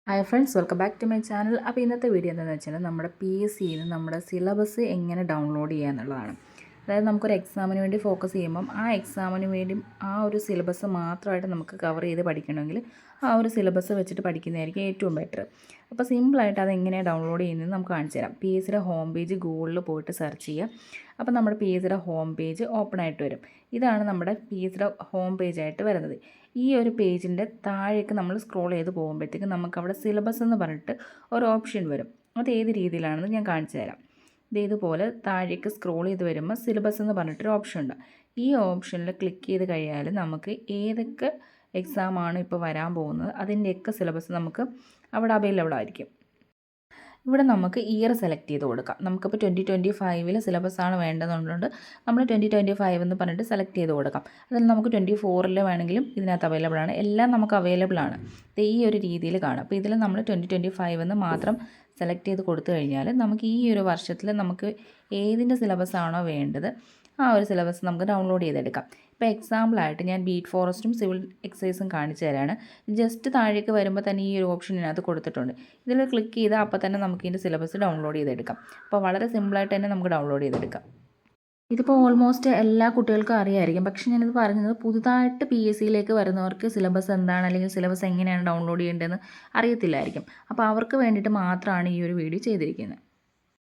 Hi friends, welcome back to my channel. അപ്പോൾ ഇന്നത്തെ video എന്താണെന്ന് വെച്ചാൽ നമ്മുടെ PSCയിൽ നിന്ന് നമ്മുടെ സിലബസ് എങ്ങനെ ഡൗൺലോഡ് ചെയ്യുക എന്നുള്ളതാണ്. അതായത് നമുക്കൊരു എക്സാമിന് വേണ്ടി ഫോക്കസ് ചെയ്യുമ്പം ആ എക്സാമിന് വേണ്ടി ആ ഒരു സിലബസ് മാത്രമായിട്ട് നമുക്ക് കവർ ചെയ്ത് പഠിക്കണമെങ്കിൽ ആ ഒരു സിലബസ് വെച്ചിട്ട് പഠിക്കുന്നതായിരിക്കും ഏറ്റവും ബെറ്റർ. അപ്പോൾ സിമ്പിളായിട്ട് അതെങ്ങനെയാണ് ഡൗൺലോഡ് ചെയ്യുന്നത് നമുക്ക് കാണിച്ചു തരാം. PSCയുടെ ഹോം പേജ് ഗൂഗിളിൽ പോയിട്ട് സെർച്ച് ചെയ്യുക. അപ്പോൾ നമ്മുടെ PSCയുടെ ഹോം പേജ് ഓപ്പൺ ആയിട്ട് വരും. ഇതാണ് നമ്മുടെ PSCയുടെ ഹോം പേജായിട്ട് വരുന്നത്. ഈ ഒരു പേജിൻ്റെ താഴേക്ക് നമ്മൾ സ്ക്രോൾ ചെയ്ത് പോകുമ്പോഴത്തേക്ക് നമുക്കവിടെ സിലബസ് എന്ന് പറഞ്ഞിട്ട് ഒരു ഓപ്ഷൻ വരും. അത് ഏത് രീതിയിലാണെന്ന് ഞാൻ കാണിച്ചു തരാം. ഇതുപോലെ താഴേക്ക് സ്ക്രോൾ ചെയ്ത് വരുമ്പോൾ സിലബസ് എന്ന് പറഞ്ഞിട്ടൊരു ഓപ്ഷൻ ഉണ്ട്. ഈ ഓപ്ഷനിൽ ക്ലിക്ക് ചെയ്ത് കഴിയാൽ നമുക്ക് ഏതൊക്കെ എക്സാമാണ് ഇപ്പോൾ വരാൻ പോകുന്നത് അതിൻ്റെയൊക്കെ സിലബസ് നമുക്ക് അവിടെ അവൈലബിൾ ആയിരിക്കും. ഇവിടെ നമുക്ക് ഇയർ സെലക്ട് ചെയ്ത് കൊടുക്കാം. നമുക്കിപ്പോൾ 2025 സിലബസാണ് വേണ്ടതുകൊണ്ട് നമ്മൾ 2025 എന്ന് പറഞ്ഞിട്ട് സെലക്ട് ചെയ്ത് കൊടുക്കാം. അതിൽ നമുക്ക് 24 വേണമെങ്കിലും ഇതിനകത്ത് അവൈലബിൾ ആണ്. എല്ലാം നമുക്ക് അവൈലബിൾ ആണ്. ഈ ഒരു രീതിയിൽ കാണാം. അപ്പോൾ ഇതിൽ നമ്മൾ 2025 എന്ന് മാത്രം സെലക്ട് ചെയ്ത് കൊടുത്തു കഴിഞ്ഞാൽ നമുക്ക് ഈ ഒരു വർഷത്തിൽ നമുക്ക് ഏതിൻ്റെ സിലബസാണോ വേണ്ടത് ആ ഒരു സിലബസ് നമുക്ക് ഡൗൺലോഡ് ചെയ്തെടുക്കാം. ഇപ്പോൾ എക്സാമ്പിളായിട്ട് ഞാൻ ബീറ്റ് ഫോറസ്റ്റും സിവിൽ എക്സൈസും കാണിച്ചു തരാണ്. ജസ്റ്റ് താഴേക്ക് വരുമ്പോൾ തന്നെ ഈ ഒരു ഓപ്ഷൻ ഇതിനകത്ത് കൊടുത്തിട്ടുണ്ട്. ഇതിൽ ക്ലിക്ക് ചെയ്താൽ അപ്പോൾ തന്നെ നമുക്ക് ഇതിൻ്റെ സിലബസ് ഡൗൺലോഡ് ചെയ്തെടുക്കാം. അപ്പോൾ വളരെ സിമ്പിളായിട്ട് തന്നെ നമുക്ക് ഡൗൺലോഡ് ചെയ്തെടുക്കാം. ഇതിപ്പോൾ ഓൾമോസ്റ്റ് എല്ലാ കുട്ടികൾക്കും അറിയാമായിരിക്കും. പക്ഷേ ഞാനിത് പറയുന്നത് പുതുതായിട്ട് PSCയിലേക്ക് വരുന്നവർക്ക് സിലബസ് എന്താണ് അല്ലെങ്കിൽ സിലബസ് എങ്ങനെയാണ് ഡൗൺലോഡ് ചെയ്യേണ്ടതെന്ന് അറിയത്തില്ലായിരിക്കും. അപ്പോൾ അവർക്ക് വേണ്ടിയിട്ട് മാത്രമാണ് ഈ ഒരു വീഡിയോ ചെയ്തിരിക്കുന്നത്.